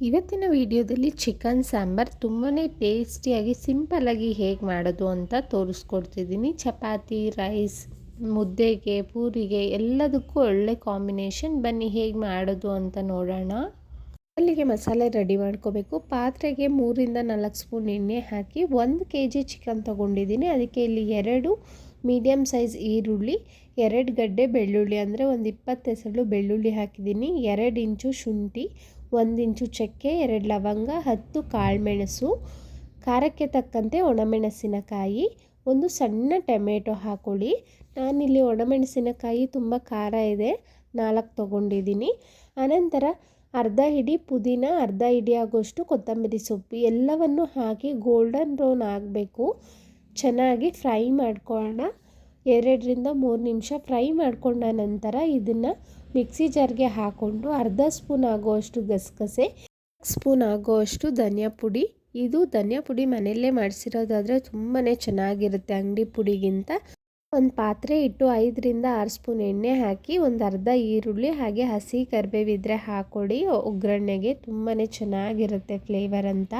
ಇವತ್ತಿನ ವಿಡಿಯೋದಲ್ಲಿ ಚಿಕನ್ ಸಾಂಬಾರ್ ತುಂಬಾ ಟೇಸ್ಟಿಯಾಗಿ ಸಿಂಪಲ್ಲಾಗಿ ಹೇಗೆ ಮಾಡೋದು ಅಂತ ತೋರಿಸ್ಕೊಡ್ತಿದ್ದೀನಿ. ಚಪಾತಿ, ರೈಸ್, ಮುದ್ದೆಗೆ, ಪೂರಿಗೆ ಎಲ್ಲದಕ್ಕೂ ಒಳ್ಳೆ ಕಾಂಬಿನೇಷನ್. ಬನ್ನಿ ಹೇಗೆ ಮಾಡೋದು ಅಂತ ನೋಡೋಣ. ಅಲ್ಲಿಗೆ ಮಸಾಲೆ ರೆಡಿ ಮಾಡ್ಕೋಬೇಕು. ಪಾತ್ರೆಗೆ 3-4 ಸ್ಪೂನ್ ಎಣ್ಣೆ ಹಾಕಿ 1 kg ಚಿಕನ್ ತೊಗೊಂಡಿದ್ದೀನಿ. ಅದಕ್ಕೆ ಇಲ್ಲಿ 2 ಮೀಡಿಯಮ್ ಸೈಜ್ ಈರುಳ್ಳಿ, 2 ಗಡ್ಡೆ ಬೆಳ್ಳುಳ್ಳಿ ಅಂದರೆ ಒಂದು 20 ಎಸಳು ಬೆಳ್ಳುಳ್ಳಿ ಹಾಕಿದ್ದೀನಿ, 2 ಇಂಚು ಶುಂಠಿ, 1 ಇಂಚು ಚಕ್ಕೆ, 2 ಲವಂಗ, 10 ಕಾಳುಮೆಣಸು, ಖಾರಕ್ಕೆ ತಕ್ಕಂತೆ ಒಣಮೆಣಸಿನಕಾಯಿ, ಒಂದು ಸಣ್ಣ ಟೊಮೆಟೊ ಹಾಕೊಳ್ಳಿ. ನಾನಿಲ್ಲಿ ಒಣಮೆಣಸಿನಕಾಯಿ ತುಂಬ ಖಾರ ಇದೆ, 4 ತೊಗೊಂಡಿದ್ದೀನಿ. ಆನಂತರ ಅರ್ಧ ಹಿಡಿ ಪುದೀನ, ಅರ್ಧ ಹಿಡಿ ಆಗೋಷ್ಟು ಕೊತ್ತಂಬರಿ ಸೊಪ್ಪು ಎಲ್ಲವನ್ನು ಹಾಕಿ ಗೋಲ್ಡನ್ ಬ್ರೌನ್ ಆಗಬೇಕು. ಚೆನ್ನಾಗಿ ಫ್ರೈ ಮಾಡ್ಕೊಳ್ಳೋಣ. 2-3 ನಿಮಿಷ ಫ್ರೈ ಮಾಡ್ಕೊಂಡ ನಂತರ ಇದನ್ನು ಮಿಕ್ಸಿ ಜಾರ್ಗೆ ಹಾಕ್ಕೊಂಡು ಅರ್ಧ ಸ್ಪೂನ್ ಆಗೋಷ್ಟು ಗಸಗಸೆ, ಸ್ಪೂನ್ ಆಗೋಷ್ಟು ಧನಿಯಾ ಪುಡಿ. ಇದು ಧನಿಯಾ ಪುಡಿ ಮನೆಯಲ್ಲೇ ಮಾಡಿಸಿರೋದಾದರೆ ತುಂಬಾ ಚೆನ್ನಾಗಿರುತ್ತೆ ಅಂಗಡಿ ಪುಡಿಗಿಂತ. ಒಂದು ಪಾತ್ರೆ ಇಟ್ಟು 5-6 ಸ್ಪೂನ್ ಎಣ್ಣೆ ಹಾಕಿ ಒಂದು ಅರ್ಧ ಈರುಳ್ಳಿ ಹಾಗೆ ಹಸಿ ಕರಿಬೇವಿದ್ರೆ ಹಾಕ್ಕೊಡಿ. ಒಗ್ಗರಣೆಗೆ ತುಂಬಾ ಚೆನ್ನಾಗಿರುತ್ತೆ ಫ್ಲೇವರ್ ಅಂತ.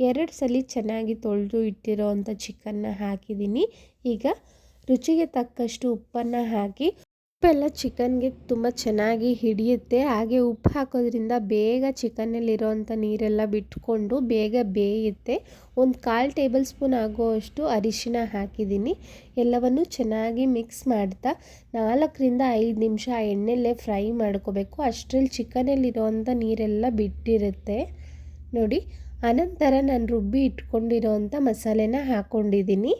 2 ಸಲ ಚೆನ್ನಾಗಿ ತೊಳೆದು ಇಟ್ಟಿರೋ ಅಂಥ ಚಿಕನ್ನ ಹಾಕಿದ್ದೀನಿ. ಈಗ ರುಚಿಗೆ ತಕ್ಕಷ್ಟು ಉಪ್ಪನ್ನು ಹಾಕಿ, ಉಪ್ಪೆಲ್ಲ ಚಿಕನ್ಗೆ ತುಂಬ ಚೆನ್ನಾಗಿ ಹಿಡಿಯುತ್ತೆ. ಹಾಗೆ ಉಪ್ಪು ಹಾಕೋದ್ರಿಂದ ಬೇಗ ಚಿಕನ್ನಲ್ಲಿರೋವಂಥ ನೀರೆಲ್ಲ ಬಿಟ್ಕೊಂಡು ಬೇಗ ಬೇಯುತ್ತೆ. ಒಂದು 1/4 ಟೇಬಲ್ ಸ್ಪೂನ್ ಆಗೋಷ್ಟು ಅರಿಶಿನ ಹಾಕಿದ್ದೀನಿ. ಎಲ್ಲವನ್ನು ಚೆನ್ನಾಗಿ ಮಿಕ್ಸ್ ಮಾಡ್ತಾ 4-5 ನಿಮಿಷ ಎಣ್ಣೆಲ್ಲೇ ಫ್ರೈ ಮಾಡ್ಕೋಬೇಕು. ಅಷ್ಟರಲ್ಲಿ ಚಿಕನಲ್ಲಿರೋವಂಥ ನೀರೆಲ್ಲ ಬಿಟ್ಟಿರುತ್ತೆ ನೋಡಿ. ಅನಂತರ ನಾನು ರುಬ್ಬಿ ಇಟ್ಕೊಂಡಿರೋವಂಥ ಮಸಾಲೆನ ಹಾಕ್ಕೊಂಡಿದ್ದೀನಿ.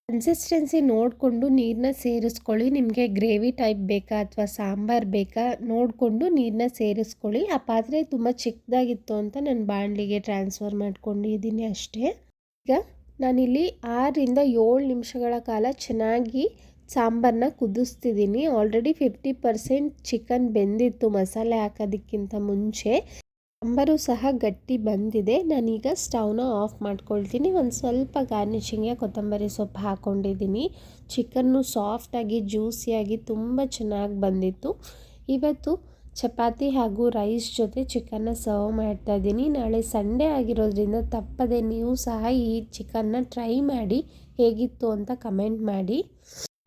ಕನ್ಸಿಸ್ಟೆನ್ಸಿ ನೋಡಿಕೊಂಡು ನೀರನ್ನ ಸೇರಿಸ್ಕೊಳ್ಳಿ. ನಿಮಗೆ ಗ್ರೇವಿ ಟೈಪ್ ಬೇಕಾ ಅಥವಾ ಸಾಂಬಾರು ಬೇಕಾ ನೋಡಿಕೊಂಡು ನೀರನ್ನ ಸೇರಿಸ್ಕೊಳ್ಳಿ. ಆ ಪಾತ್ರೆ ತುಂಬ ಚಿಕ್ಕದಾಗಿತ್ತು ಅಂತ ನಾನು ಬಾಣಲಿಗೆ ಟ್ರಾನ್ಸ್ಫರ್ ಮಾಡ್ಕೊಂಡಿದ್ದೀನಿ ಅಷ್ಟೇ. ಈಗ ನಾನಿಲ್ಲಿ 6-7 ನಿಮಿಷಗಳ ಕಾಲ ಚೆನ್ನಾಗಿ ಸಾಂಬಾರನ್ನ ಕುದಿಸ್ತಿದ್ದೀನಿ. ಆಲ್ರೆಡಿ 50% ಚಿಕನ್ ಬೆಂದಿತ್ತು ಮಸಾಲೆ ಹಾಕೋದಕ್ಕಿಂತ ಮುಂಚೆ. ಸಾಂಬಾರು ಸಹ ಗಟ್ಟಿ ಬಂದಿದೆ. ನಾನೀಗ ಸ್ಟವ್ನ ಆಫ್ ಮಾಡ್ಕೊಳ್ತೀನಿ. ಒಂದು ಸ್ವಲ್ಪ ಗಾರ್ನಿಷಿಂಗ್ಗೆ ಕೊತ್ತಂಬರಿ ಸೊಪ್ಪು ಹಾಕ್ಕೊಂಡಿದ್ದೀನಿ. ಚಿಕನ್ನು ಸಾಫ್ಟಾಗಿ ಜ್ಯೂಸಿಯಾಗಿ ತುಂಬ ಚೆನ್ನಾಗಿ ಬಂದಿತ್ತು. ಇವತ್ತು ಚಪಾತಿ ಹಾಗೂ ರೈಸ್ ಜೊತೆ ಚಿಕನ್ನ ಸರ್ವ್ ಮಾಡ್ತಾಯಿದ್ದೀನಿ. ನಾಳೆ ಸಂಡೇ ಆಗಿರೋದ್ರಿಂದ ತಪ್ಪದೆ ನೀವು ಸಹ ಈ ಚಿಕನ್ನ ಟ್ರೈ ಮಾಡಿ ಹೇಗಿತ್ತು ಅಂತ ಕಮೆಂಟ್ ಮಾಡಿ.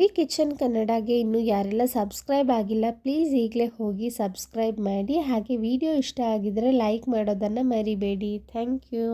ಈ ಕಿಚನ್ ಕನ್ನಡಗೆ ಇನ್ನೂ ಯಾರೆಲ್ಲ ಸಬ್ಸ್ಕ್ರೈಬ್ ಆಗಿಲ್ಲ ಪ್ಲೀಸ್ ಈಗಲೇ ಹೋಗಿ ಸಬ್ಸ್ಕ್ರೈಬ್ ಮಾಡಿ. ಹಾಗೆ ವಿಡಿಯೋ ಇಷ್ಟ ಆಗಿದರೆ ಲೈಕ್ ಮಾಡೋದನ್ನು ಮರಿಬೇಡಿ. Thank you.